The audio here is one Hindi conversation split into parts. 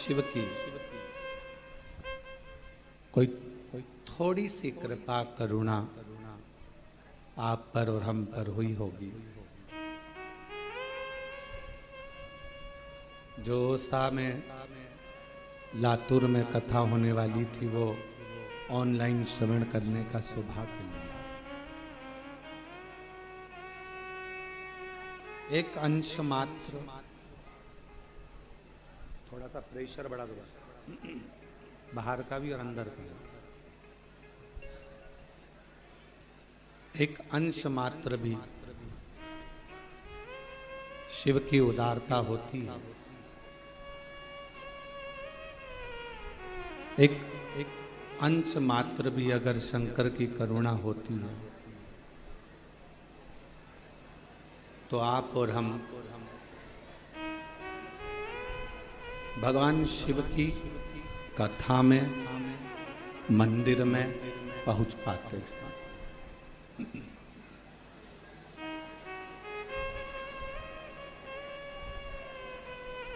शिव की कोई थोड़ी सी कृपा करुणा आप पर और हम पर हुई होगी। जो ओसा में लातूर में कथा होने वाली थी वो ऑनलाइन श्रवण करने का सौभाग्य मिला। एक अंश मात्र, थोड़ा सा प्रेशर बढ़ा दो बस, बाहर का भी और अंदर का भी। एक अंश मात्र भी शिव की उदारता होती है। एक अंश मात्र भी अगर शंकर की करुणा होती है तो आप और हम भगवान शिव की कथा में, मंदिर में पहुंच पाते हैं।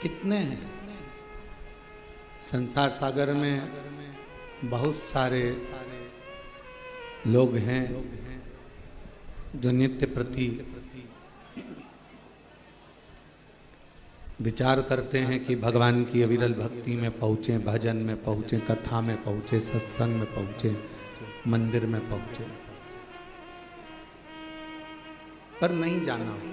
कितने हैं संसार सागर में, बहुत सारे लोग हैं जो नित्य प्रति विचार करते हैं कि भगवान की अविरल भक्ति में पहुँचे, भजन में पहुँचे, कथा में पहुँचे, सत्संग में पहुँचे, मंदिर में पहुँचे, पर नहीं जाना होता।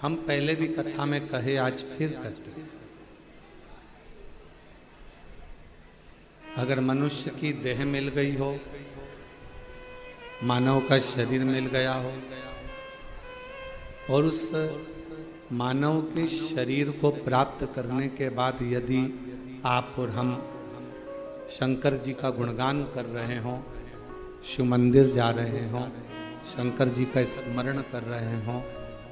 हम पहले भी कथा में कहे, आज फिर कहते हैं, अगर मनुष्य की देह मिल गई हो, मानव का शरीर मिल गया हो और उस मानव के शरीर को प्राप्त करने के बाद यदि आप और हम शंकर जी का गुणगान कर रहे हों, शिव मंदिर जा रहे हों, शंकर जी का स्मरण कर रहे हों,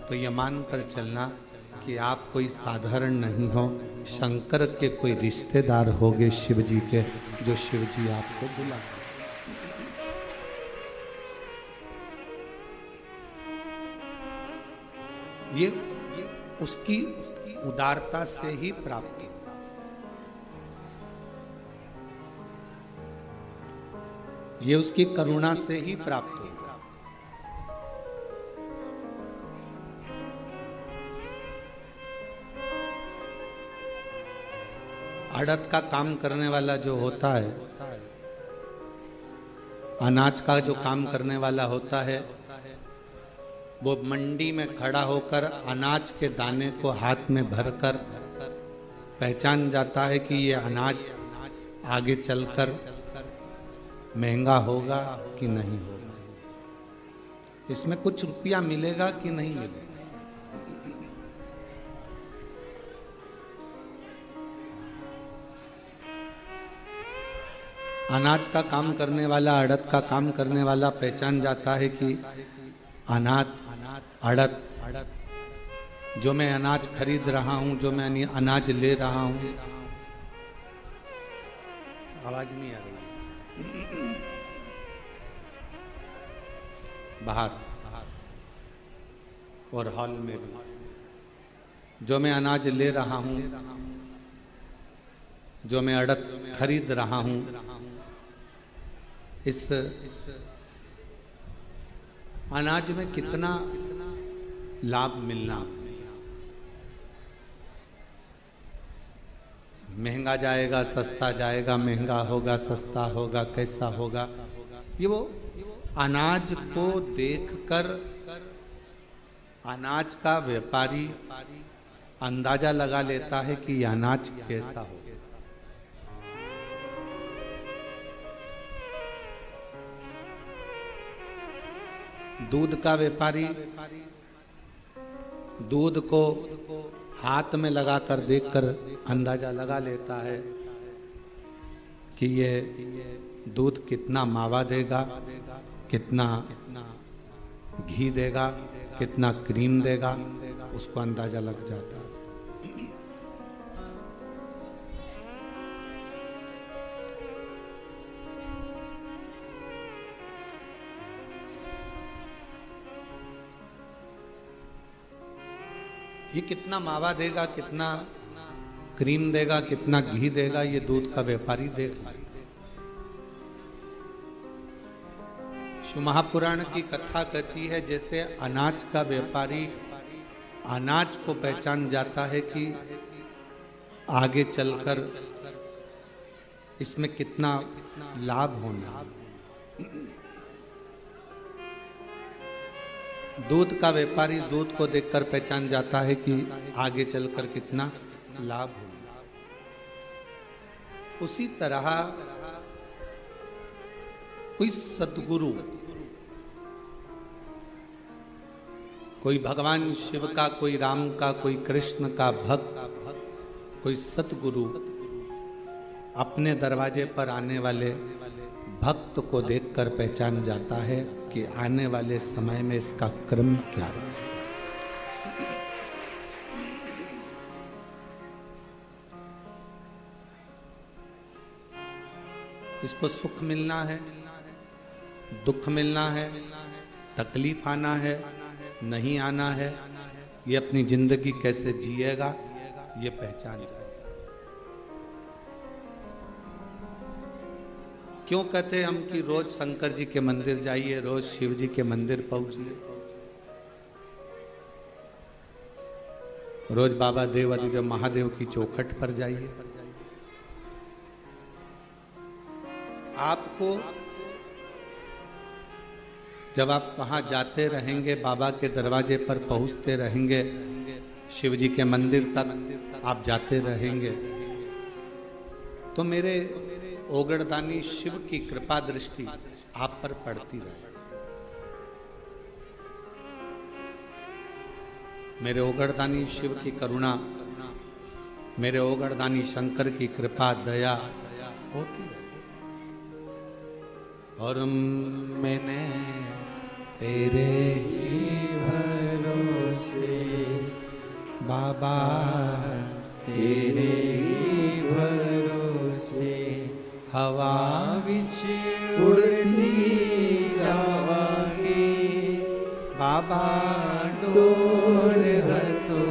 तो ये मानकर चलना कि आप कोई साधारण नहीं हो, शंकर के कोई रिश्तेदार होगे शिव जी के, जो शिव जी आपको बुला। ये उसकी उदारता से ही प्राप्त, ये उसकी करुणा से ही प्राप्त हो। आड़त का काम करने वाला जो होता है, अनाज का जो काम करने वाला होता है, वो मंडी में खड़ा होकर अनाज के दाने को हाथ में भरकर पहचान जाता है कि ये अनाज आगे चलकर महंगा होगा कि नहीं होगा, इसमें कुछ रुपया मिलेगा कि नहीं मिलेगा। अनाज का काम करने वाला, आड़त का काम करने वाला पहचान जाता है कि आड़त, जो मैं अनाज खरीद रहा हूं, जो मैं अनाज ले रहा हूं, आवाज नहीं आ रही, बाहर और हॉल में भी, जो मैं अनाज ले रहा हूं, जो मैं आड़त खरीद रहा हूं, इस अनाज में कितना लाभ मिलना, महंगा जाएगा, सस्ता जाएगा, महंगा होगा, सस्ता होगा, कैसा होगा, ये वो अनाज को देखकर अनाज का व्यापारी अंदाजा लगा लेता है कि यह अनाज कैसा होगा। दूध का व्यापारी दूध को हाथ में लगाकर देखकर अंदाजा लगा लेता है कि ये दूध कितना मावा देगा, कितना घी देगा, कितना क्रीम देगा, उसको अंदाजा लग जाता है। ये कितना मावा देगा, कितना क्रीम देगा, कितना घी देगा, ये दूध का व्यापारी देगा। शिव महापुराण की कथा कहती है जैसे अनाज का व्यापारी अनाज को पहचान जाता है कि आगे चलकर इसमें कितना लाभ होना। दूध का व्यापारी दूध को देखकर पहचान जाता है कि आगे चलकर कितना लाभ होगा। उसी तरह कोई सतगुरु, कोई भगवान शिव का, कोई राम का, कोई कृष्ण का भक्त, कोई सतगुरु अपने दरवाजे पर आने वाले भक्त को देखकर पहचान जाता है कि आने वाले समय में इसका क्रम क्या है। इसको सुख मिलना है, दुख मिलना है, तकलीफ आना है, नहीं आना है, ये अपनी जिंदगी कैसे जिएगा ये पहचान जाए। क्यों कहते हम कि रोज शंकर जी के मंदिर जाइए, रोज शिव जी के मंदिर पहुंचिए, रोज बाबा देव अधिदेव महादेव की चौखट पर जाइए। आपको जब आप वहां जाते रहेंगे, बाबा के दरवाजे पर पहुंचते रहेंगे, शिव जी के मंदिर तक आप जाते रहेंगे, तो मेरे ओगड़दानी शिव की कृपा दृष्टि आप पर पड़ती रहे। मेरे ओगड़दानी शिव की करुणा, मेरे ओगड़दानी शंकर की कृपा दया होती रहे। और मैंने तेरे ही भरोसे बाबा, तेरे ही भरोसे हवा विच उड़ती जावांगे बाबा, डोर हतो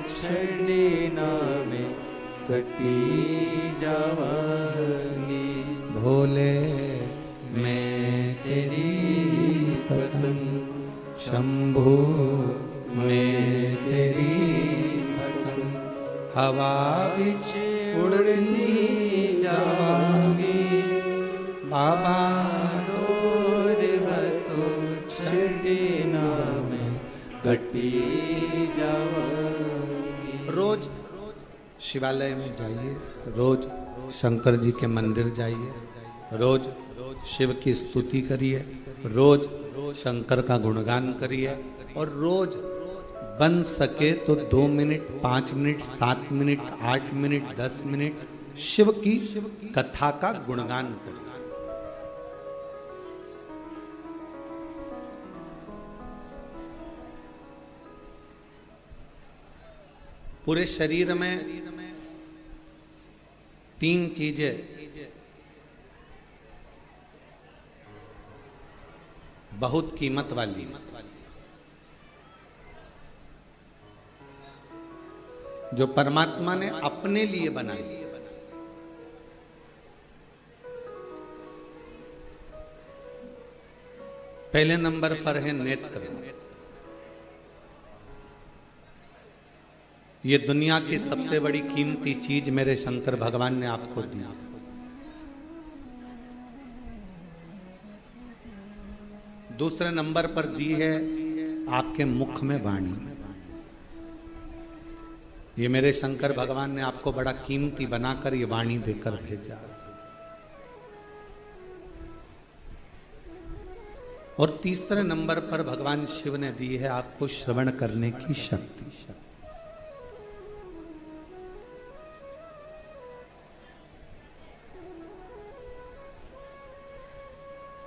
छड़े नामे कटी जावांगे। भोले मैं तेरी पतंग, शंभो मैं तेरी पतंग, हवा विच उड़ती जावांगी बाबा, डोर हतो छड़े नामे कटी जावांगी। रोज शिवालय में जाइए, रोज शंकर जी के मंदिर जाइए, रोज शिव की स्तुति करिए, रोज शंकर का गुणगान करिए, और रोज बन सके तो 2 minute, 5 minute, 7 minute, 8 minute, 10 minute Shiva की कथा का गुणगान करिए। पूरे शरीर में 3 चीजें बहुत कीमत वाली है, जो परमात्मा ने अपने लिए बनाई। पहले नंबर पर है नेत्र। ये दुनिया की सबसे बड़ी कीमती चीज मेरे शंकर भगवान ने आपको दी। दूसरे नंबर पर दी है आपके मुख में वाणी। ये मेरे शंकर भगवान ने आपको बड़ा कीमती बनाकर ये वाणी देकर भेजा। और तीसरे नंबर पर भगवान शिव ने दी है आपको श्रवण करने की शक्ति।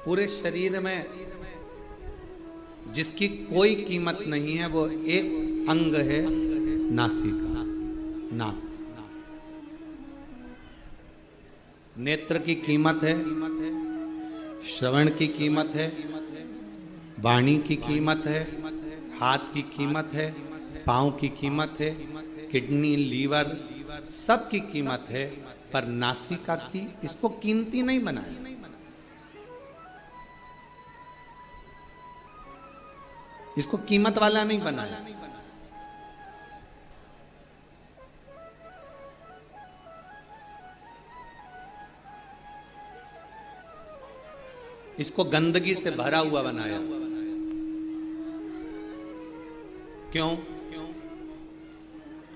पूरे शरीर में जिसकी कोई कीमत नहीं है वो एक अंग है नासिका, नाक। नेत्र की कीमत है, श्रवण की कीमत है, वाणी की कीमत है, हाथ की कीमत है, पाँव की कीमत है, किडनी, लीवर, सब की कीमत है, पर नासिका की इसको कीमती नहीं बनाया। इसको कीमत वाला नहीं बनाया। इसको गंदगी से भरा हुआ बनाया। क्यों?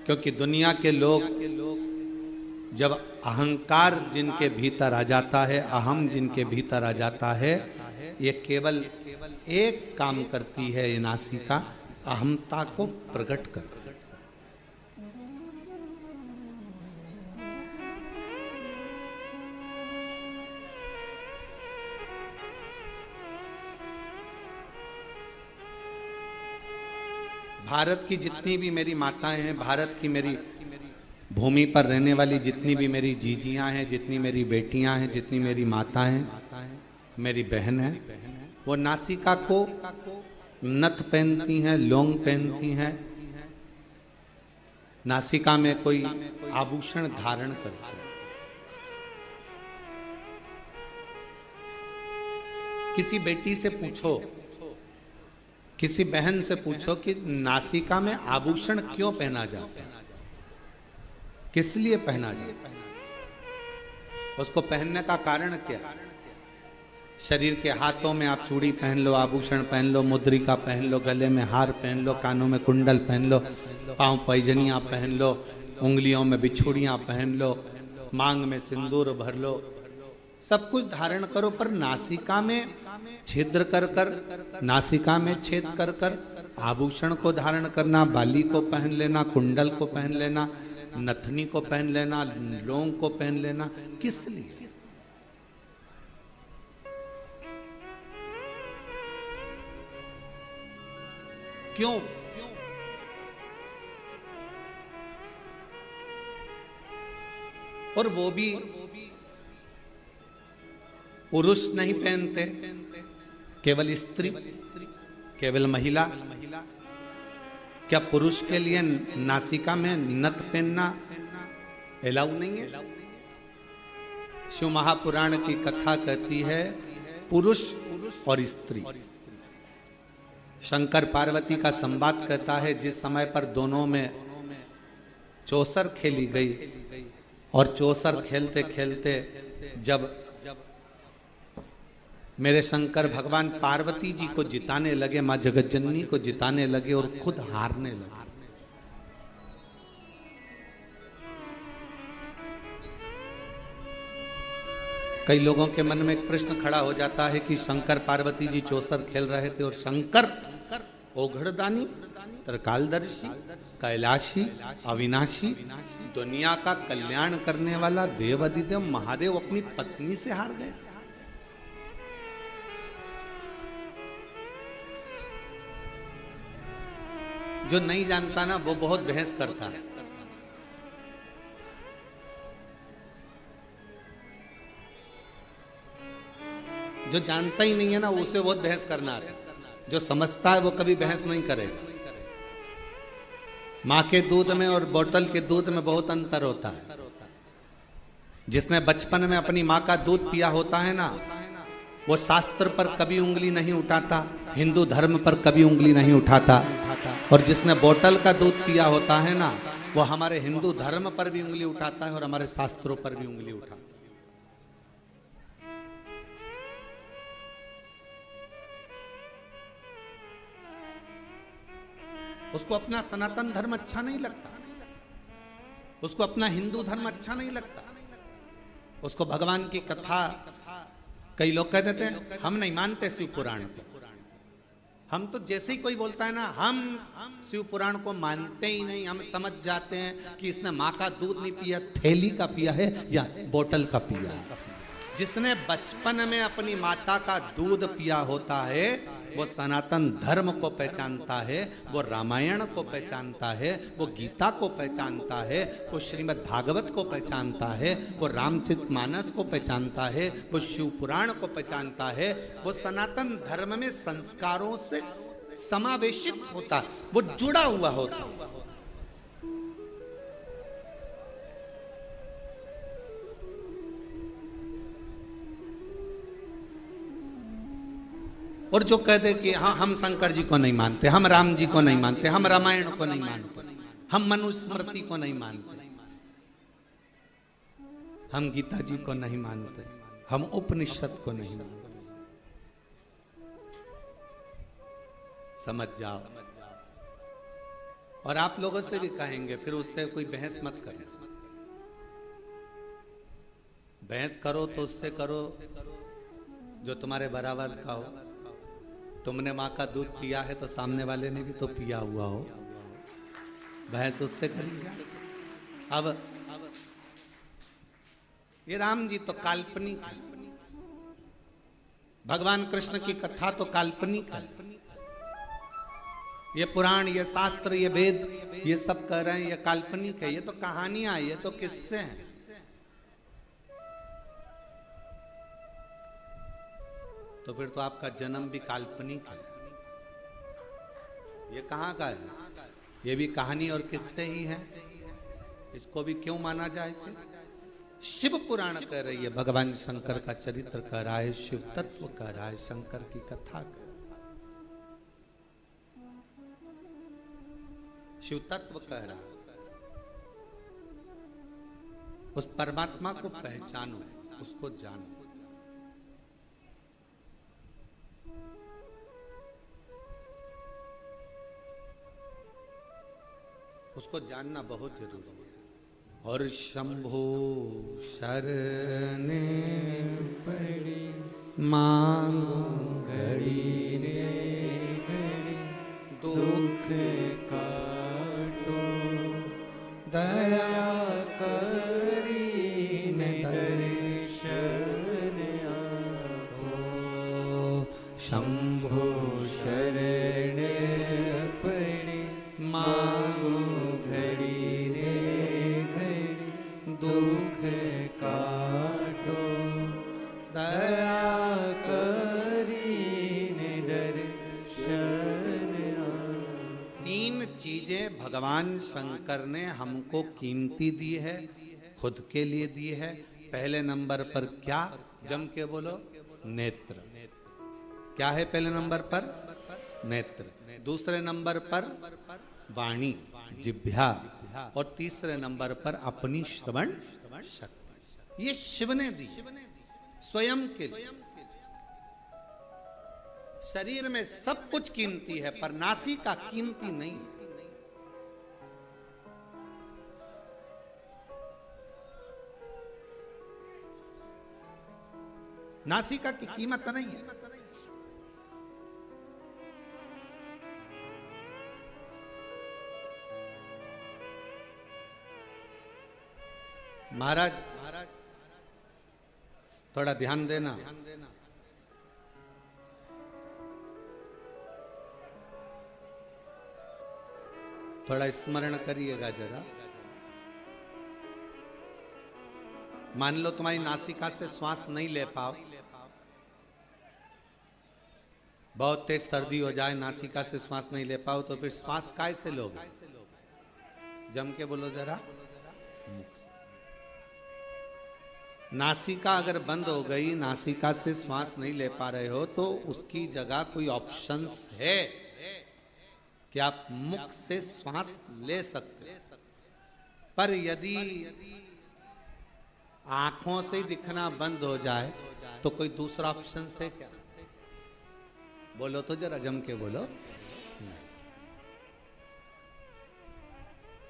क्योंकि दुनिया के लोग जब अहंकार जिनके भीतर आ जाता है, अहम जिनके भीतर आ जाता है, ये केवल एक काम करती है ये नासिका, अहमता को प्रकट कर। भारत की जितनी भी मेरी माताएं हैं, भारत की मेरी भूमि पर रहने वाली जितनी भी मेरी जीजियां हैं, जितनी मेरी बेटियां हैं, जितनी मेरी माताएं हैं, मेरी बहन है, वो नासिका को नथ पहनती हैं, लौंग पहनती हैं, नासिका में कोई आभूषण धारण करती हैं। किसी बेटी से पूछो, किसी बहन से पूछो कि नासिका में आभूषण क्यों पहना जाता है, किस लिए पहना जाता है, उसको पहनने का कारण क्या? शरीर के हाथों में आप चूड़ी पहन लो, आभूषण पहन लो, मुद्रिका पहन लो, गले में हार पहन लो, कानों में कुंडल पहन लो, पांव पैजनियां पहन लो, उंगलियों में बिछुड़ियां पहन लो, मांग में सिंदूर भर लो, सब कुछ धारण करो, पर नासिका में छिद्र कर कर, नासिका में छेद कर कर आभूषण को धारण करना, बाली को पहन लेना, कुंडल को पहन लेना, नथनी को पहन लेना, लौंग को पहन लेना, किस लिए? क्यों? और वो भी पुरुष नहीं पहनते, केवल स्त्री, केवल महिला। क्या पुरुष के लिए नासिका में नथ पहनना अलाउ नहीं है? शिव महापुराण की कथा कहती है पुरुष और स्त्री। शंकर पार्वती का संवाद कहता है जिस समय पर दोनों में चौसर खेली गई, और चौसर खेलते खेलते जब मेरे शंकर भगवान पार्वती जी को जिताने लगे, मां जगतजननी को जिताने लगे और खुद हारने लगे, कई लोगों के मन में एक प्रश्न खड़ा हो जाता है कि शंकर पार्वती जी चौसर खेल रहे थे और शंकर ओघड़दानी, त्रिकालदर्शी, कैलाशी, अविनाशी, दुनिया का कल्याण करने वाला देवाधिदेव महादेव अपनी पत्नी से हार गए। जो नहीं जानता ना वो बहुत बहस करता है। जो जानता ही नहीं है ना उसे बहुत बहस करना है, जो समझता है वो कभी बहस नहीं करेगा। माँ के दूध में और बोतल के दूध में बहुत अंतर होता है। जिसने बचपन में अपनी माँ का दूध पिया होता है ना, वो शास्त्र पर कभी उंगली नहीं उठाता, हिंदू धर्म पर कभी उंगली नहीं उठाता। और जिसने बोतल का दूध पिया होता है ना, वो हमारे हिंदू धर्म पर भी उंगली उठाता है और हमारे शास्त्रों पर भी उंगली उठाता है। उसको अपना सनातन धर्म अच्छा नहीं लगता, उसको अपना हिंदू धर्म अच्छा नहीं लगता, उसको भगवान की कथा, कई लोग कह देते हैं हम नहीं मानते शिव पुराण को। हम तो जैसे ही कोई बोलता है ना हम शिव पुराण को मानते ही नहीं, हम समझ जाते हैं कि इसने माँ का दूध नहीं पिया, थैली का पिया है या बोतल का पिया है। जिसने बचपन में अपनी माता का दूध पिया होता है वो सनातन धर्म को पहचानता है, वो रामायण को पहचानता है, वो गीता को पहचानता है, वो श्रीमद् भागवत को पहचानता है, वो रामचरितमानस को पहचानता है, वो शिव पुराण को पहचानता है। वो सनातन धर्म में संस्कारों से समावेशित होता, वो जुड़ा हुआ होता। और जो कहते कि हाँ हम शंकर जी को नहीं मानते, हम राम जी को नहीं मानते, हम रामायण को नहीं मानते, हम मनुस्मृति को नहीं मानते, हम गीता जी को नहीं मानते, हम उपनिषद को नहीं मानते, समझ जाओ। और आप लोगों से भी कहेंगे, फिर उससे कोई बहस मत करें। बहस करो तो उससे करो जो तुम्हारे बराबर का हो। तुमने माँ का दूध पिया है तो सामने वाले ने भी तो पिया हुआ हो, बहस उससे करिए। अब ये राम जी तो काल्पनिक है, भगवान कृष्ण की कथा तो काल्पनिक है, ये पुराण, ये शास्त्र, ये वेद, ये सब कह रहे हैं ये काल्पनिक है, ये तो कहानियां, ये तो किस्से हैं। तो फिर तो आपका जन्म भी काल्पनिक है। ये कहाँ का है? ये भी कहानी और किस्से ही है। इसको भी क्यों माना जाए? शिव पुराण कह रही है, भगवान शंकर का चरित्र कह रहा है, शिव तत्व कह रहा है, शंकर की कथा कह रहा है, शिव तत्व कह रहा है। उस परमात्मा को पहचानो, उसको जानो। उसको जानना बहुत जरूरी है। और शंभो शरण पड़ी मांगो घड़ी रे घड़ी, दुख काटो दया करी ने दर्शन आको। शंभो शरण पड़ी मांगो घड़ी रे घड़ी, दुख काटो दया करी ने दर्शन आको। तीन चीजें भगवान शंकर ने हमको कीमती दी है, खुद के लिए दी है। पहले नंबर पर क्या? जम के बोलो, नेत्र। क्या है पहले नंबर पर? नेत्र। दूसरे नंबर पर वाणी, जिह्वा, और तीसरे नंबर पर अपनी श्रवण शक्ति। ये शिव ने दी स्वयं के लिए। शरीर में सब कुछ कीमती है, पर नासिका कीमती नहीं है। नासिका की कीमत नहीं है। महाराज थोड़ा ध्यान देना। थोड़ा स्मरण करिएगा जरा। मान लो तुम्हारी नासिका से श्वास नहीं ले पाओ, बहुत तेज सर्दी हो जाए, नासिका से श्वास नहीं ले पाओ, तो फिर श्वास कैसे लोगे? जम के बोलो जरा, मुख से। नासिका अगर बंद हो गई, नासिका से श्वास नहीं ले पा रहे हो, तो उसकी जगह कोई ऑप्शंस है कि आप मुख से श्वास ले सकते। पर यदि आंखों से दिखना बंद हो जाए तो कोई दूसरा ऑप्शन है क्या? बोलो तो जरा, जम के बोलो। नहीं।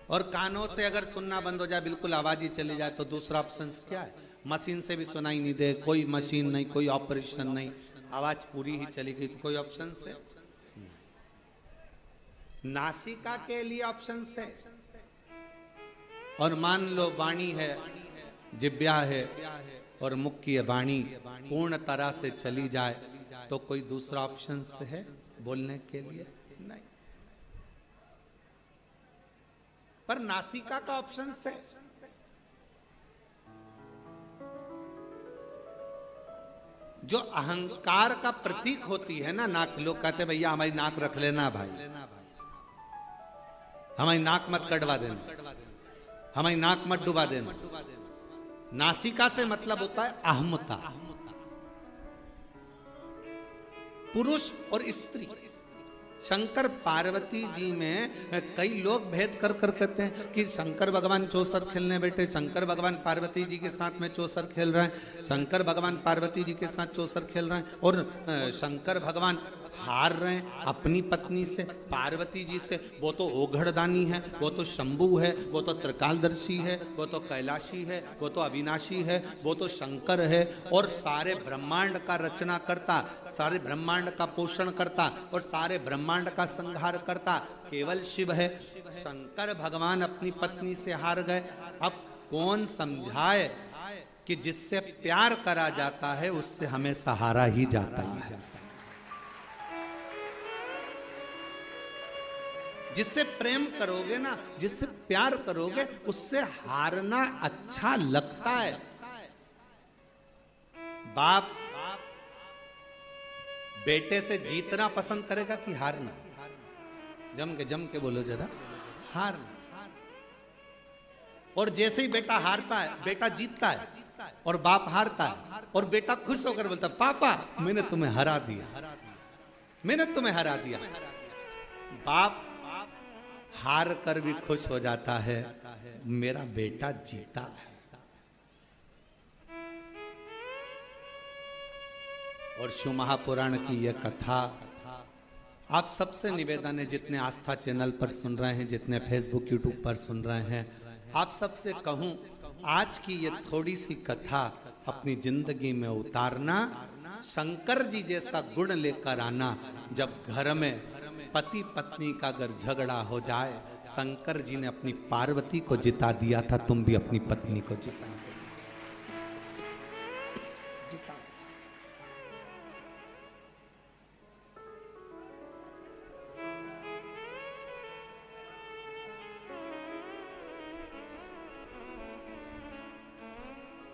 और कानों से अगर सुनना बंद हो जाए, बिल्कुल आवाज ही चली जाए, तो दूसरा ऑप्शन क्या है? मशीन से भी सुनाई नहीं दे, कोई मशीन नहीं, कोई ऑपरेशन नहीं, आवाज पूरी ही चली गई, तो कोई ऑप्शन है? नासिका के लिए ऑप्शन है। और मान लो वाणी है, जिह्वा है, और मुख की वाणी पूर्ण तरह से चली जाए, तो कोई दूसरा ऑप्शन है बोलने के लिए? नहीं। पर नासिका का ऑप्शन है। जो अहंकार का प्रतीक होती है ना नाक, लोग कहते भैया हमारी नाक रख लेना भाई, हमारी नाक मत कटवा देना, हमारी नाक मत डुबा देना। नासिका से मतलब होता है अहमता, पुरुष और स्त्री। शंकर पार्वती जी में कई लोग भेद कर कर कहते हैं कि शंकर भगवान चौसर खेलने बैठे, शंकर भगवान पार्वती जी के साथ में चौसर खेल रहे हैं, शंकर भगवान पार्वती जी के साथ चौसर खेल रहे हैं, और शंकर भगवान हार रहे हैं अपनी पत्नी से, पार्वती जी से। वो तो ओघड़दानी है, वो तो शंभु है, वो तो त्रिकालदर्शी है, वो तो कैलाशी है, वो तो अविनाशी है, वो तो शंकर है, और सारे ब्रह्मांड का रचना करता, सारे ब्रह्मांड का पोषण करता, और सारे ब्रह्मांड का संहार करता केवल शिव है। शंकर भगवान अपनी पत्नी से हार गए। अब कौन समझाए कि जिससे प्यार करा जाता है उससे हमें सहारा ही जाता है। जिससे प्रेम करोगे ना, जिससे प्यार करोगे, उससे हारना अच्छा लगता है। बाप बेटे से जीतना पसंद करेगा कि हारना? जम के बोलो जरा, हारना। और जैसे ही बेटा हारता है, बेटा जीतता है, और बाप हारता है, और बेटा खुश होकर बोलता है पापा मैंने तुम्हें हरा दिया, मैंने तुम्हें हरा दिया। बाप हार कर भी खुश हो जाता है, मेरा बेटा जीता है। और शिव महापुराण की यह कथा आप सबसे निवेदन है, जितने आस्था चैनल पर सुन रहे हैं, जितने फेसबुक यूट्यूब पर सुन रहे हैं, आप सबसे कहूं आज की ये थोड़ी सी कथा अपनी जिंदगी में उतारना, शंकर जी जैसा गुण लेकर आना। जब घर में पति पत्नी का अगर झगड़ा हो जाए, शंकर जी ने अपनी पार्वती को जिता दिया था, तुम भी अपनी पत्नी को जिता।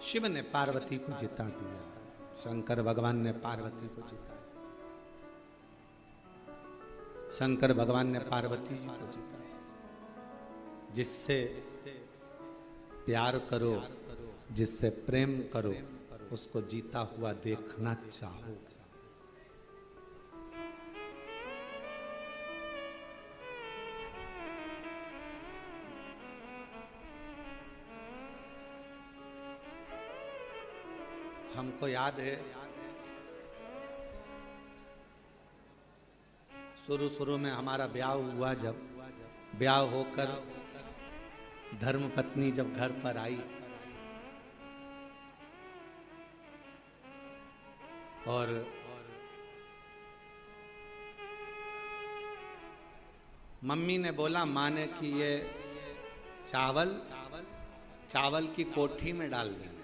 शिव ने पार्वती को जिता दिया, शंकर भगवान ने पार्वती को जिता, शंकर भगवान ने पार्वती जी को जिता। जिससे प्यार करो, जिससे प्रेम करो, उसको जीता हुआ देखना चाहो। हमको याद है शुरू में हमारा ब्याह हुआ, जब ब्याह होकर धर्म पत्नी जब घर पर आई और मम्मी ने बोला, माँ ने कि ये चावल की कोठी में डाल देना।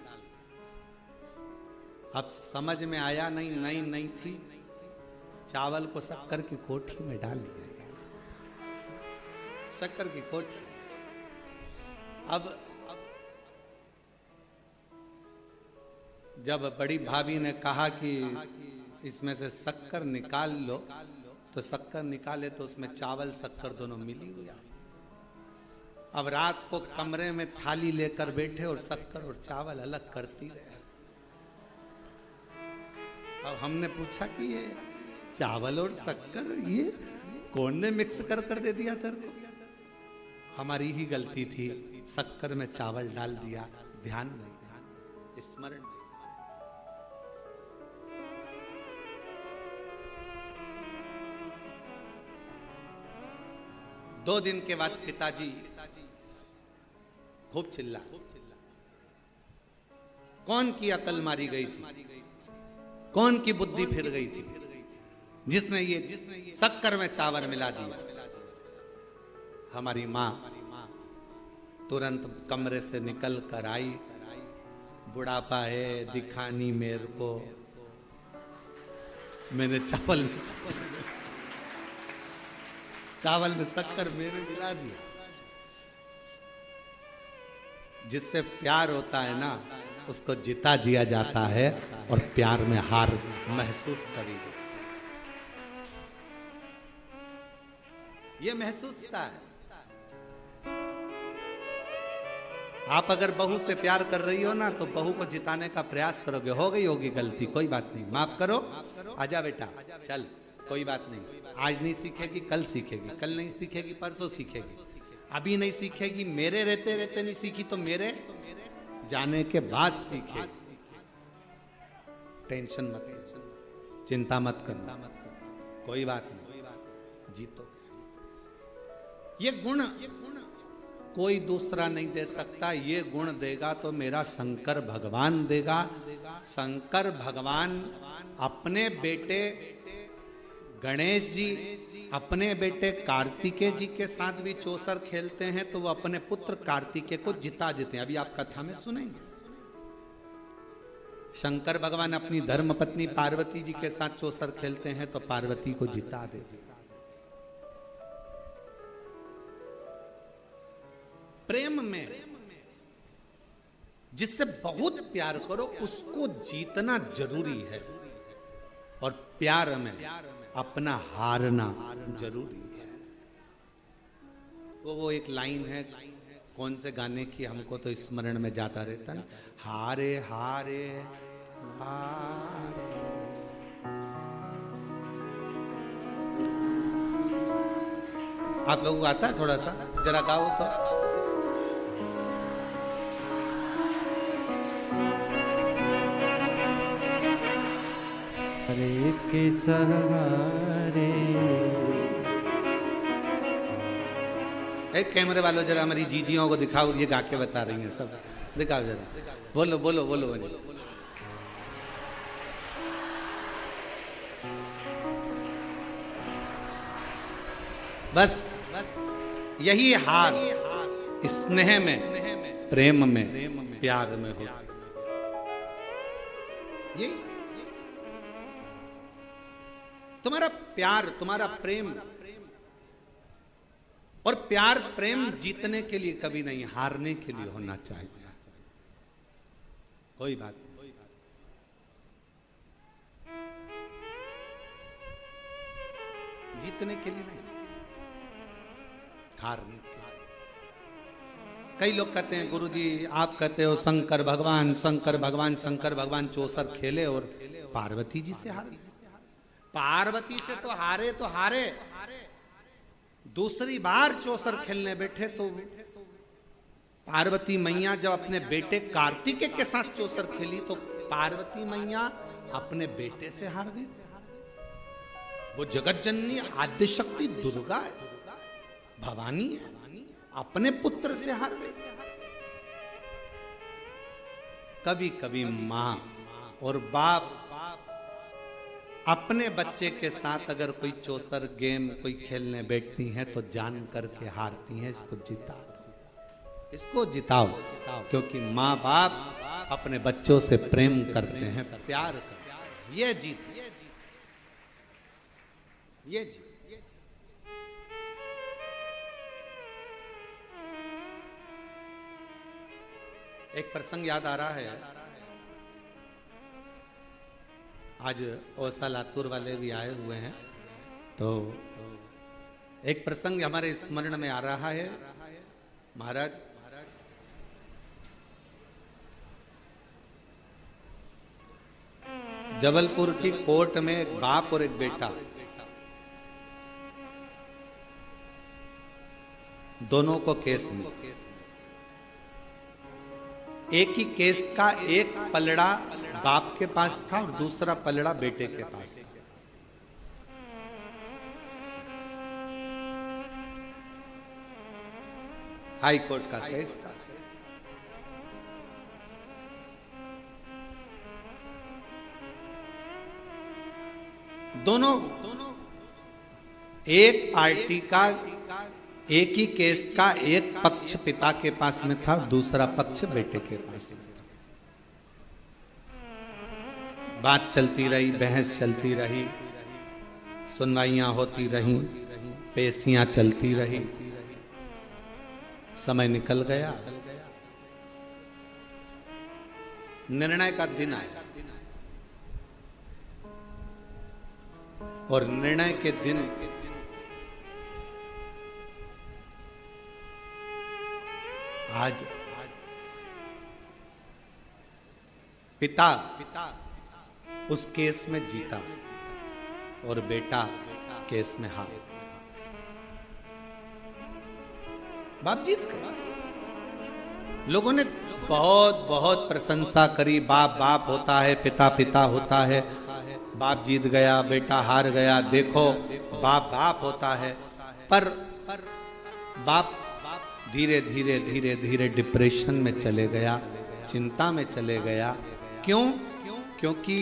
अब समझ में आया नहीं थी, चावल को शक्कर की कोठी में डाल दिया, शक्कर की कोठी। अब जब बड़ी भाभी ने कहा कि इसमें से शक्कर निकाल लो, तो शक्कर निकाले तो उसमें चावल शक्कर दोनों मिली हुआ। अब रात को कमरे में थाली लेकर बैठे और शक्कर और चावल अलग करती रहे। अब हमने पूछा कि ये चावल और शक्कर ये कौन ने मिक्स कर दे दिया तेरे को? हमारी ही गलती थी, शक्कर में चावल डाल दिया, ध्यान नहीं, स्मरण नहीं। दो दिन के बाद पिताजी खूब चिल्ला, कौन की अकल मारी गई थी, कौन की बुद्धि फिर गई थी, जिसने ये शक्कर में चावल मिला दिया। हमारी माँ तुरंत कमरे से निकल कर आई, बुढ़ापा है दिखानी मेरे को, मैंने चावल में शक्कर मेरे मिला दिया। जिससे प्यार होता है ना, उसको जिता दिया जाता है और प्यार में हार महसूस करी दे। ये महसूस होता है। आप अगर बहू से प्यार कर रही हो ना, तो बहू को जिताने का प्रयास करोगे, हो गई होगी गलती, कोई बात नहीं, माफ करो, आजा बेटा, चल, कोई बात नहीं, आज नहीं सीखेगी कल सीखेगी, कल नहीं सीखेगी परसों सीखेगी, अभी नहीं सीखेगी, मेरे रहते रहते नहीं सीखी तो मेरे जाने के बाद सीखेगी। टेंशन मत, चिंता मत करना, कोई बात नहीं, जीतो। ये गुण कोई दूसरा नहीं दे सकता। ये गुण देगा तो मेरा शंकर भगवान देगा। शंकर भगवान अपने बेटे गणेश जी, अपने बेटे कार्तिकेय जी के साथ भी चौसर खेलते हैं, तो वो अपने पुत्र कार्तिकेय को जिता देते हैं। अभी आप कथा में सुनेंगे, शंकर भगवान अपनी धर्मपत्नी पार्वती जी के साथ चौसर खेलते हैं तो पार्वती को जिता देते हैं। प्रेम में जिससे बहुत प्यार करो उसको जीतना जरूरी है, और प्यार में अपना हारना जरूरी है। वो एक लाइन है, कौन से गाने की, हमको तो स्मरण में जाता रहता ना, हारे हारे हारे। आप लोगों को आता है थोड़ा सा, जरा गाओ तो। हरे के सहारे। एक कैमरे वालों जरा हमारी जीजियों को दिखाओ, ये गा के बता रही हैं सब, दिखाओ जरा, बोलो बोलो बोलो बोलो। बस यही हार स्नेह में, प्रेम में, प्यार में हो। ये तुम्हारा प्यार, तुम्हारा प्रेम, और प्यार प्रेम जीतने के लिए कभी नहीं, हारने के लिए होना चाहिए। कोई बात नहीं, जीतने के लिए नहीं, हारने के लिए। कई लोग कहते हैं गुरुजी आप कहते हो शंकर भगवान, शंकर भगवान, शंकर भगवान चौसर खेले और पार्वती जी से हारे। पार्वती से तो हारे, तो हारे, दूसरी बार चौसर खेलने बैठे तो पार्वती मैया जब अपने बेटे कार्तिकेय के साथ चौसर खेली तो पार्वती मैया अपने बेटे से हार गई। वो जगत जननी आद्य शक्ति दुर्गा है, भवानी है, अपने पुत्र से हार गई। कभी कभी मां और बाप अपने बच्चे के साथ अगर कोई चौसर गेम कोई खेलने बैठती हैं तो जान करके हारती हैं। इसको जिता दो, इसको जिताओ, क्योंकि माँ बाप अपने बच्चों से प्रेम करते हैं, प्यार करते हैं। ये जीत, ये जीत। एक प्रसंग याद आ रहा है, आज ओसा लातूर वाले भी आए हुए हैं, तो एक प्रसंग हमारे स्मरण में आ रहा है। महाराज जबलपुर की कोर्ट में एक बाप और एक बेटा, दोनों को केस मिला। एक ही केस का एक पलड़ा बाप के पास था और दूसरा पलड़ा बेटे के पास था। हाई कोर्ट का केस था। दोनों एक पार्टी का, एक ही केस का एक पक्ष पिता के पास में था, दूसरा पक्ष बेटे के पास में था। बात चलती रही, बहस चलती रही, सुनवाइयां होती रही, पेशियां चलती रही, समय निकल गया। निर्णय का दिन आया और निर्णय के दिन आज पिता उस केस में जीता और बेटा केस में हार। बाप जीत गए। लोगों ने बहुत बहुत प्रशंसा करी, बाप बाप होता है, पिता पिता होता है, बाप जीत गया बेटा हार गया, देखो बाप बाप होता है। पर बाप धीरे धीरे धीरे धीरे डिप्रेशन में चले गया, चिंता में चले गया। क्यों? क्योंकि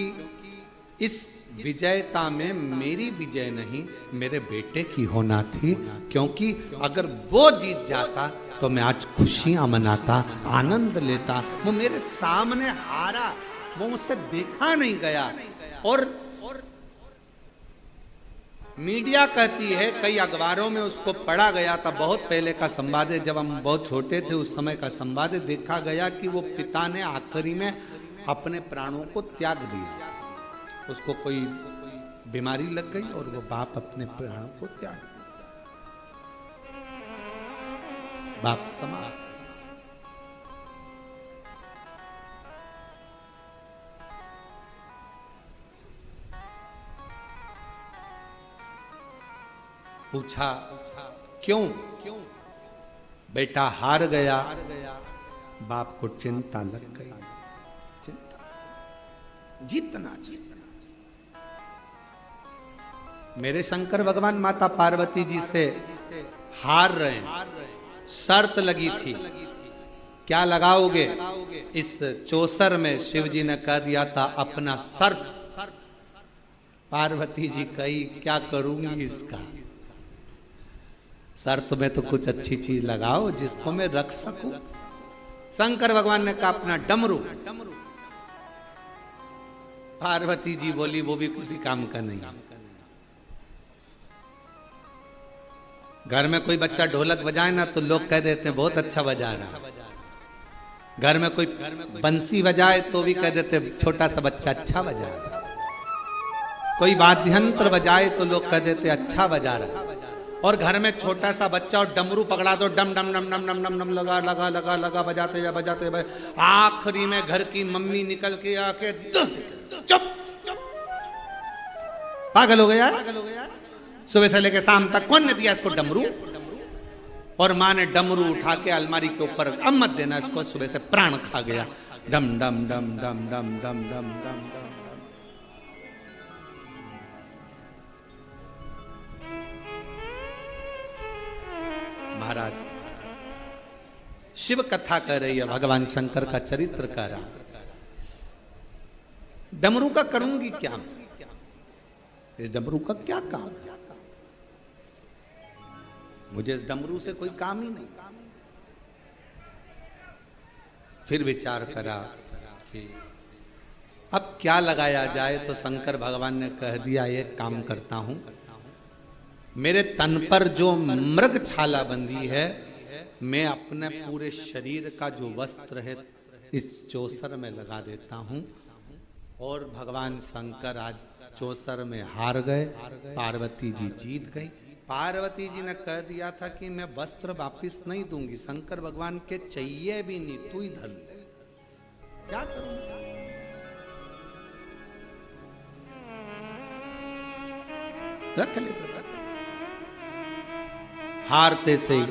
इस विजयता में मेरी विजय नहीं, मेरे बेटे की होना थी। क्योंकि अगर वो जीत जाता तो मैं आज खुशियां मनाता, आनंद लेता। वो मेरे सामने हारा, वो मुझसे देखा नहीं गया। और मीडिया कहती है, कई अखबारों में उसको पढ़ा गया था, बहुत पहले का संवाद है, जब हम बहुत छोटे थे उस समय का संवाद है, देखा गया कि वो पिता ने आखिरी में अपने प्राणों को त्याग दिया। उसको कोई बीमारी लग गई और वो बाप अपने प्राणों को त्याग दिया। बाप समाप्त। पूछा क्यों? बेटा हार गया। बाप को चिंता लग गई। जीतना जीतना। मेरे शंकर भगवान माता पार्वती जी से हार रहे हैं, शर्त लगी थी, क्या लगाओगे? इस चौसर में शिव जी ने कह दिया था अपना सर्प। पार्वती जी कही क्या करूंगी इसका, शर्त में तो कुछ अच्छी चीज लगाओ जिसको मैं रख सकूं। शंकर भगवान ने कहा अपना डमरू। पार्वती जी बोली वो भी किसी काम का नहीं। घर में कोई बच्चा ढोलक बजाए ना तो लोग कह देते हैं बहुत अच्छा बजा रहा। घर में कोई बंसी बजाए तो भी कह देते छोटा सा बच्चा अच्छा बजा रहा। कोई वाद्ययंत्र बजाए तो लोग कह देते अच्छा बजा रहा। और घर में छोटा सा बच्चा और डमरू पकड़ा दो, डम डम डम डम डम डम डम लगा लगा लगा लगा बजाते जा बजाते। आखिरी में घर की मम्मी निकल के आके चुप पागल हो गया। सुबह से लेकर शाम तक कौन ने दिया इसको डमरू? और माँ ने डमरू उठा के अलमारी के ऊपर, अब मत देना इसको, सुबह से प्राण खा गया। डम डम डम डम डम डम डम डम डम। महाराज शिव कथा कह रही है, भगवान शंकर का चरित्र कह रहा। डमरू का करूंगी क्या? इस डमरू का क्या काम? मुझे इस डमरू से कोई काम ही नहीं। फिर विचार करा कि अब क्या लगाया जाए, तो शंकर भगवान ने कह दिया एक काम करता हूं, मेरे तन पर जो मृग छाला बंधी है, मैं अपने पूरे शरीर का जो वस्त्र है इस चौसर में लगा देता हूं। और भगवान शंकर आज चौसर में हार गए, पार्वती जी जीत गई। पार्वती जी ने कह दिया था कि मैं वस्त्र वापिस नहीं दूंगी, शंकर भगवान के चाहिए भी नहीं, तू ही धर ले। क्या करूं? रख ले। हारते से ही,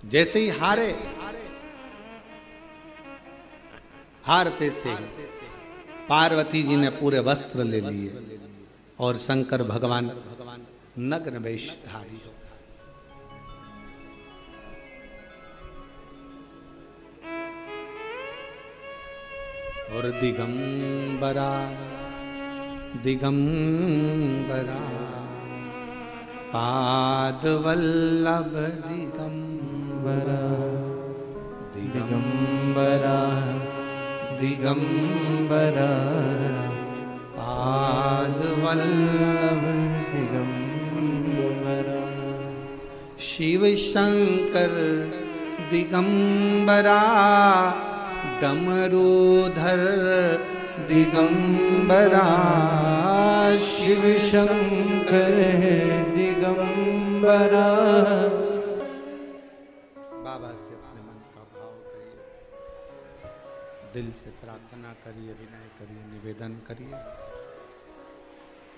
जैसे ही हारते से ही पार्वती जी ने पूरे वस्त्र ले लिए और शंकर भगवान नग्न वेशधारी। और दिगंबरा दिगंबरा पाद वल्लभ दिगंबरा दिगंबरा दिगंबरा पाद वल्लभ दिगंबरा। शिव शंकर दिगंबरा डमरूधर दिगंबरा शिव शंकर दिगंबरा। बाबा से अपने मन का भाव करिए, दिल से प्रार्थना करिए, विनय करिए, निवेदन करिए।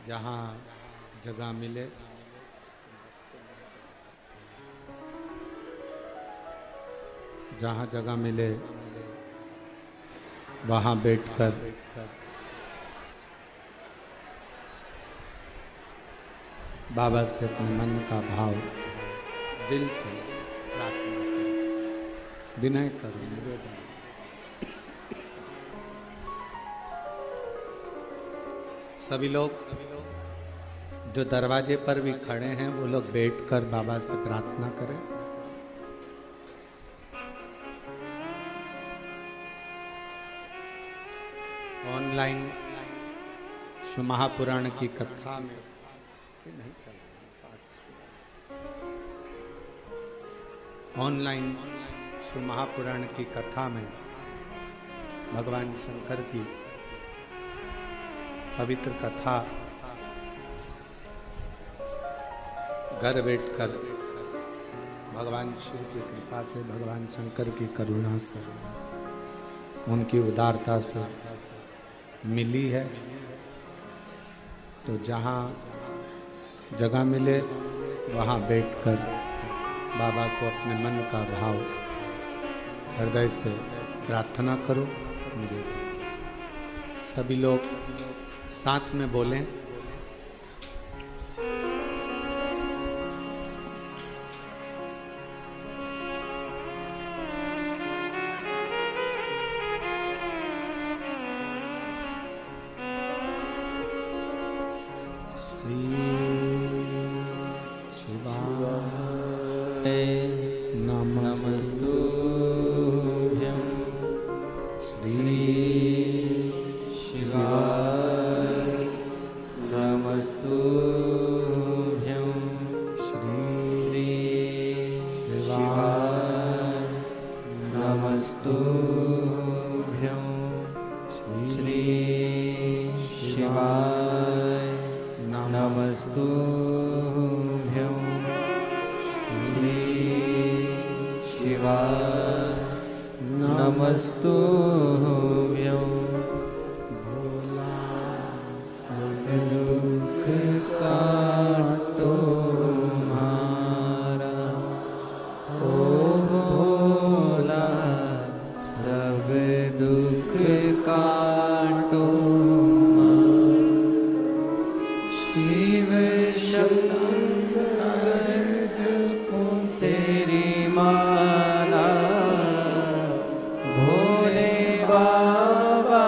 जहाँ जगह मिले जहाँ जगह मिले वहाँ बैठकर बाबा से अपने मन का भाव दिल से प्रार्थना करो, विनय करो, निवेदन। सभी लोग जो दरवाजे पर भी खड़े हैं वो लोग बैठकर बाबा से प्रार्थना करें। ऑनलाइन महापुराण की कथा में नहीं चल रहा, ऑनलाइन महापुराण की कथा में भगवान शंकर की पवित्र कथा घर बैठकर भगवान शिव की कृपा से, भगवान शंकर की करुणा से, उनकी उदारता से मिली है। तो जहाँ जगह मिले वहाँ बैठकर बाबा को अपने मन का भाव हृदय से प्रार्थना करो, निवेदन। सभी लोग साथ में बोलें। नमस्तुभ्यं श्री शिवाय नमस्तुभ्यं श्री शिवाय नमस्तुभ्यं श्री शिवाय नमस्तुभ्यं श्री शिवाय नमस्तुभ्यं। भोला सब दुख काटो मारा, ओ भोला सब दुख काटो मारा। शिव शंकर जपो तेरी माला, भोले बाबा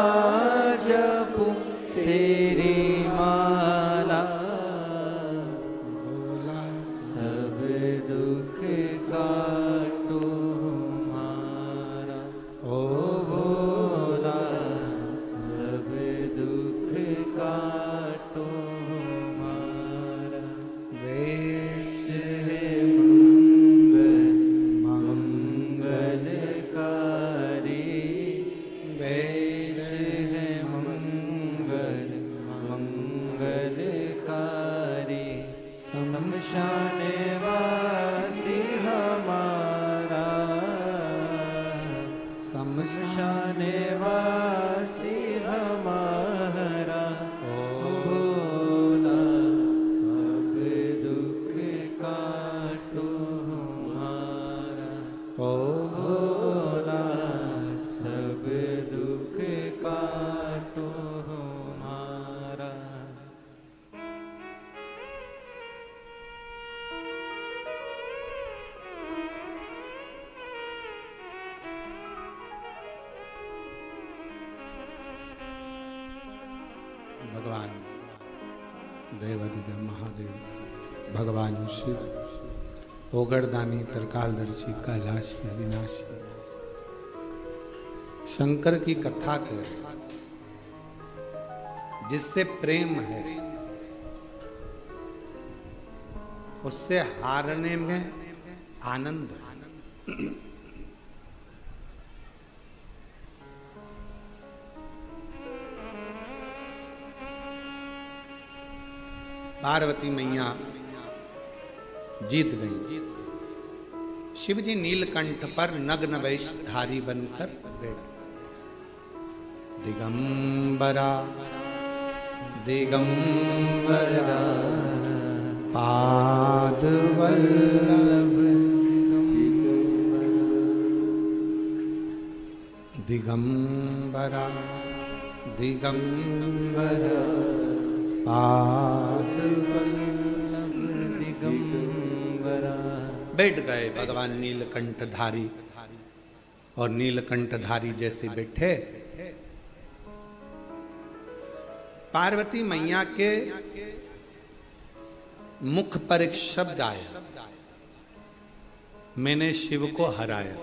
जपो तेरी माला। भोला सब दुख काटो मारा, ओ भोला सब दुख काटो मारा। वेश है मंगलकारी, वेश है मंगलकारी। शमशान वासी हमारा, शमशान वासी हमारा। ओ भोला सब दुख काटो हमारा, ओ भोला सब दुख काटो हमारा। भगवान देवाधिदेव महादेव, भगवान शिव, ओगड़दानी, त्रिकालदर्शी, कैलाशी, अविनाशी, शंकर की कथा कर, जिससे प्रेम है उससे हारने में आनंद है। पार्वती मैया जीत गई। शिवजी नीलकंठ पर नग्न वेशधारी बनकर बैठ। दिगंबरा दिगंबरा पाद वल्लभ दिगंबरा दिगंबरा पाद वल्लभ दिगंबरा। बैठ गए भगवान नीलकंठधारी, और नीलकंठधारी जैसे बैठे, पार्वती मैया के मुख पर एक शब्द आया, मैंने शिव को हराया।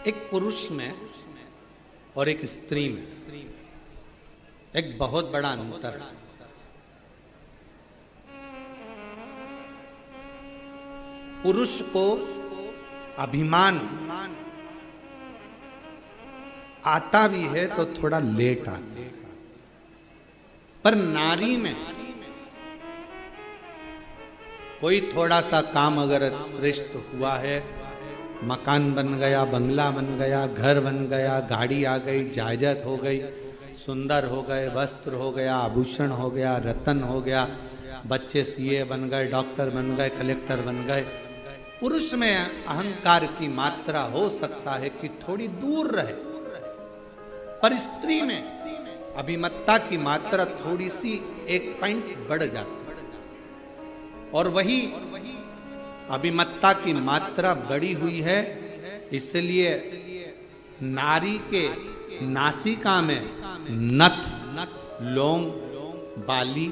एक पुरुष में और एक स्त्री में एक बहुत बड़ा अंतर है। पुरुष को अभिमान आता भी है तो थोड़ा लेट आता है, पर नारी में कोई थोड़ा सा काम अगर श्रेष्ठ हुआ है, मकान बन गया, बंगला बन गया, घर बन गया, गाड़ी आ गई, जायदाद हो गई, सुंदर हो गए, वस्त्र हो गया, आभूषण हो गया, रतन हो गया, बच्चे सीए बन गए, डॉक्टर बन गए, कलेक्टर बन गए, पुरुष में अहंकार की मात्रा हो सकता है कि थोड़ी दूर रहे, पर स्त्री में अभिमत्ता की मात्रा थोड़ी सी एक पॉइंट बढ़ जाती है। और वही अभिमत्ता की मात्रा बढ़ी हुई है, इसलिए नारी के नासिका में नथ, लौंग, बाली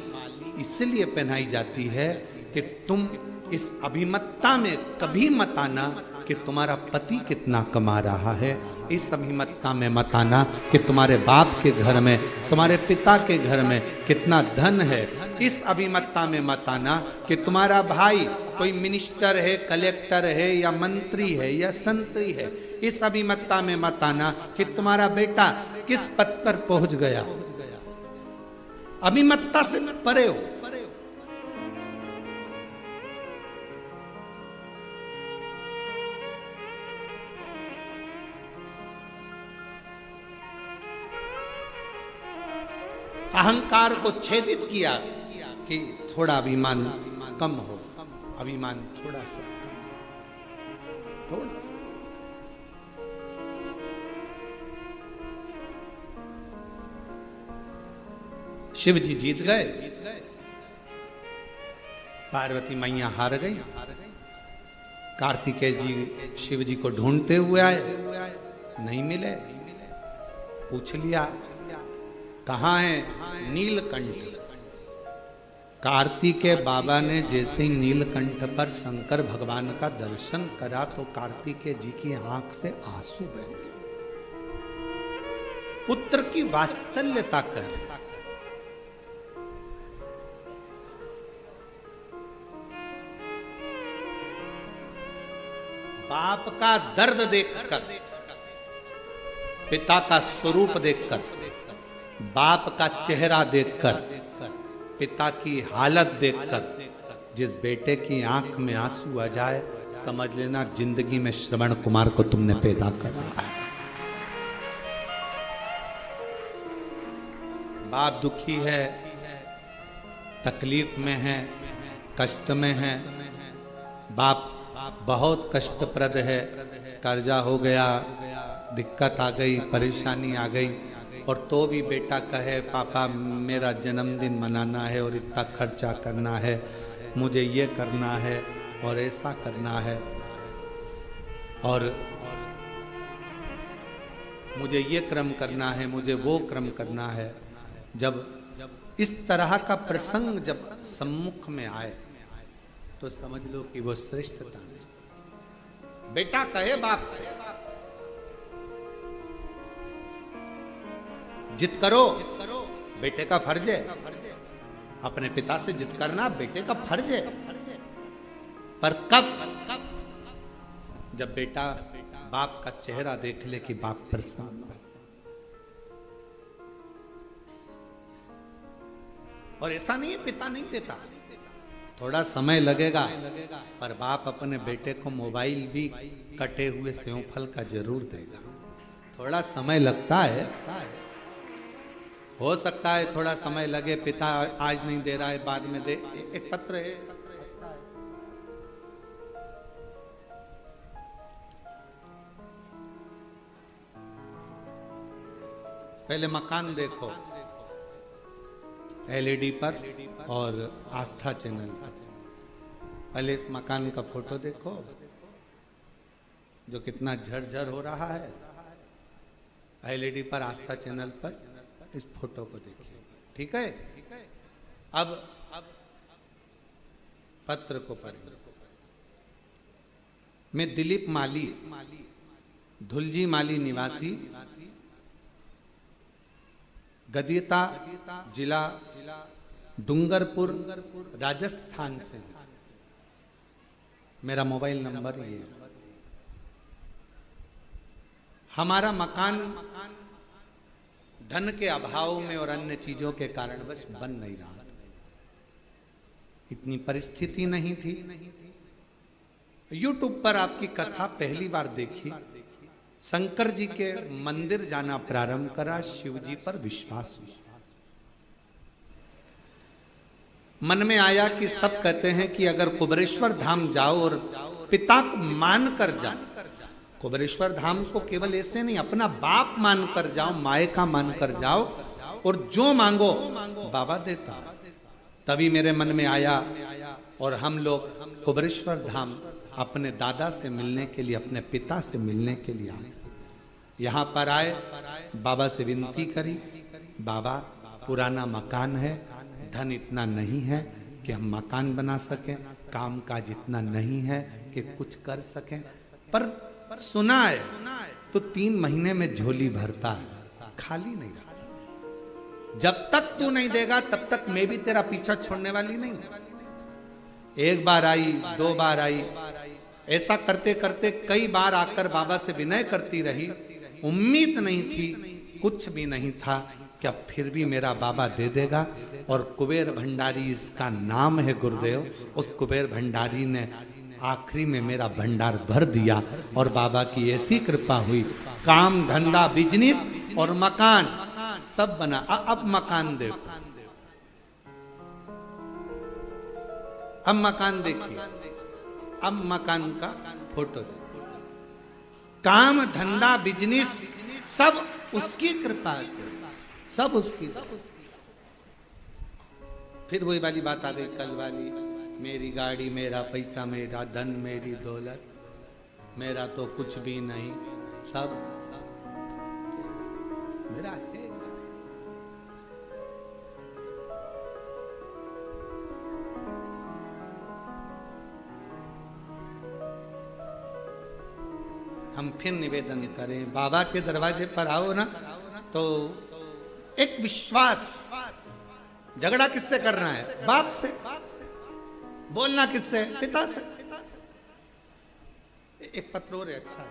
इसलिए पहनाई जाती है कि तुम इस अभिमत्ता में कभी मत आना कि तुम्हारा पति कितना कमा रहा है। इस अभिमत्ता में मत आना कि तुम्हारे बाप के घर में, तुम्हारे पिता के घर में कितना धन है। इस अभिमत्ता में मत आना कि तुम्हारा भाई कोई मिनिस्टर है, कलेक्टर है, या मंत्री है, या संतरी है। इस अभिमत्ता में मत आना कि तुम्हारा बेटा किस पद पर पहुंच गया। अभिमत्ता से परे हो। अहंकार को छेदित किया कि थोड़ा अभिमान कम हो, अभिमान थोड़ा सा कम, थोड़ा सा। शिव जी जीत गए, पार्वती मैया हार गई। कार्तिकेय जी शिव जी को ढूंढते हुए आए, नहीं मिले। पूछ लिया कहाँ है? नीलकंठ। कार्तिकेय बाबा ने जैसे ही नीलकंठ पर शंकर भगवान का दर्शन करा तो कार्तिकेय जी की आंख से आंसू बह गए। पुत्र की वात्सल्यता कर, बाप का दर्द देखकर, पिता का स्वरूप देखकर, बाप का चेहरा देखकर, पिता की हालत देखकर जिस बेटे की आंख में आंसू आ जाए, समझ लेना जिंदगी में श्रवण कुमार को तुमने पैदा कर रहा है। बाप दुखी है, तकलीफ में है, कष्ट में है, बाप बहुत कष्टप्रद है, कर्जा हो गया, दिक्कत आ गई, परेशानी आ गई, और तो भी बेटा कहे पापा मेरा जन्मदिन मनाना है और इतना खर्चा करना है, मुझे ये करना है और ऐसा करना है, और मुझे ये क्रम करना है, मुझे वो क्रम करना है। जब इस तरह का प्रसंग जब सम्मुख में आए तो समझ लो कि वो श्रेष्ठता है। बेटा कहे बाप से जिद करो, बेटे का फर्ज है। अपने पिता से जिद करना बेटे का फर्ज है, पर कब? जब बेटा बाप का चेहरा देख ले कि बाप प्रसन्न हो। और ऐसा नहीं है पिता नहीं देता, थोड़ा समय लगेगा, पर बाप अपने बेटे को मोबाइल भी कटे हुए सेव फल का जरूर देगा। थोड़ा समय लगता है, हो सकता है थोड़ा समय लगे, पिता आज नहीं दे रहा है बाद में दे। एक पत्र है, पहले मकान देखो एलईडी पर और आस्था चैनल पर। पहले इस मकान का फोटो देखो जो कितना झरझर हो रहा है। एलईडी पर आस्था चैनल पर इस फोटो को देखिए, ठीक है। अब पत्र को पढ़ें। मैं दिलीप माली, धुलजी माली निवासी, गदीता जिला डूंगरपुर राजस्थान से। मेरा मोबाइल नंबर ये है। हमारा मकान धन के अभाव में और अन्य चीजों के कारणवश बन नहीं रहा था। इतनी परिस्थिति नहीं थी। यूट्यूब पर आपकी कथा पहली बार देखी, शंकर जी के मंदिर जाना प्रारंभ करा, शिव जी पर विश्वास हुआ। मन में आया कि सब कहते हैं कि अगर कुबेरेश्वर धाम जाओ और पिता को मान कर जाओ, कुबेरेश्वर धाम को केवल ऐसे नहीं, अपना बाप मान कर जाओ, माए का मान कर जाओ, और जो मांगो बाबा देता। तभी मेरे मन में आया और हम लोग कुबेरेश्वर धाम अपने दादा से मिलने के लिए, अपने पिता से मिलने के लिए आए। यहाँ पर आए, बाबा से विनती करी, बाबा पुराना मकान है, धन इतना नहीं है कि हम मकान बना सकें, काम काज इतना नहीं है कि कुछ कर सकें, पर सुना है तो 3 महीने में झोली भरता है, खाली नहीं खाली। जब तक तू नहीं देगा तब तक मैं भी तेरा पीछा छोड़ने वाली नहीं। एक बार आई, 2 बार आई, ऐसा करते करते कई बार आकर बाबा से विनय करती रही। उम्मीद नहीं थी, कुछ भी नहीं था कि अब फिर भी मेरा बाबा दे देगा। और कुबेर भंडारी इसका नाम है गुरुदेव, उस कुबेर भंडारी ने आखिरी में मेरा भंडार भर दिया। और बाबा की ऐसी कृपा हुई, काम धंधा बिजनेस और मकान सब बना। अब मकान देखो, अब मकान देखिए, अब मकान का फोटो देखो। काम धंधा बिजनेस सब उसकी कृपा से, सब उसकी। फिर वही वाली बात आ गई कल वाली, मेरी गाड़ी, मेरा पैसा, मेरा धन, मेरी दौलत, मेरा तो कुछ भी नहीं, सब मेरा है। हम फिर निवेदन करें, बाबा के दरवाजे पर आओ ना तो एक विश्वास। झगड़ा किससे करना है? बाप से। बोलना किससे? पिता से। एक पत्र और है, अच्छा है।